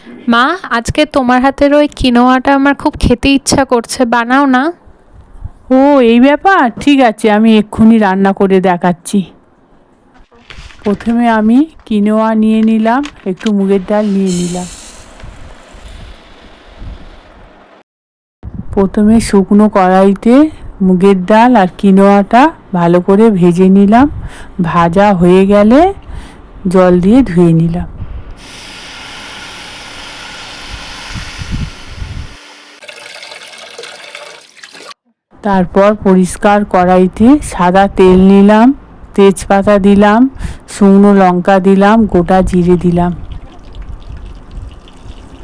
মা, আজকে তোমার হাতের ওই কিনোয়াটা আমার খুব খেতে ইচ্ছা করছে, বানাও না। ও, এই ব্যাপার, ঠিক আছে, আমি এক্ষুনি রান্না করে দেখাচ্ছি। প্রথমে আমি কিনোয়া নিয়ে নিলাম, একটু মুগের ডাল নিয়ে নিলাম। প্রথমে শুকনো কড়াইতে মুগের ডাল আর কিনোয়াটা ভালো করে ভেজে নিলাম। ভাজা হয়ে গেলে জল দিয়ে ধুয়ে নিলাম। তারপর পরিষ্কার কড়াইতে সাদা তেল নিলাম, তেজপাতা দিলাম, শুকনো লঙ্কা দিলাম, গোটা জিরে দিলাম।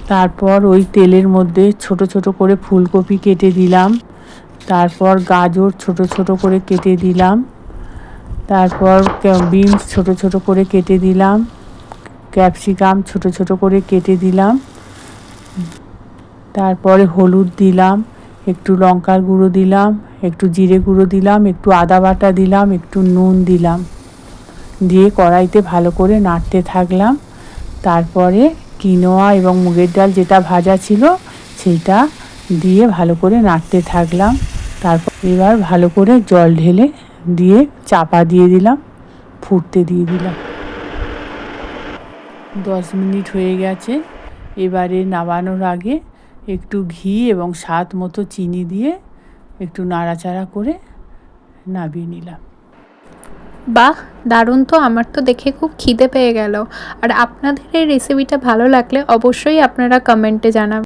তারপর ওই তেলের মধ্যে ছোট ছোট করে ফুলকপি কেটে দিলাম। তারপর গাজর ছোট ছোট করে কেটে দিলাম। তারপর বিনস ছোট ছোট করে কেটে দিলাম। ক্যাপসিকাম ছোট ছোট করে কেটে দিলাম। তারপরে হলুদ দিলাম, একটু লঙ্কার গুঁড়ো দিলাম, একটু জিরে গুঁড়ো দিলাম, একটু আদা বাটা দিলাম, একটু নুন দিলাম। দিয়ে কড়াইতে ভালো করে নাড়তে থাকলাম। তারপরে কিনোয়া এবং মুগের ডাল যেটা ভাজা ছিল সেইটা দিয়ে ভালো করে নাড়তে থাকলাম। তারপর এবার ভালো করে জল ঢেলে দিয়ে চাপা দিয়ে দিলাম, ফুটতে দিয়ে দিলাম। 10 মিনিট হয়ে গেছে। এবারে নামানোর আগে একটু ঘি এবং স্বাদ মতো চিনি দিয়ে একটু নাড়াচাড়া করে নামিয়ে নিলাম। বাহ, দারুণ তো! আমার তো দেখে খুব খিদে পেয়ে গেল। আর আপনাদের এই রেসিপিটা ভালো লাগলে অবশ্যই আপনারা কমেন্টে জানাবেন।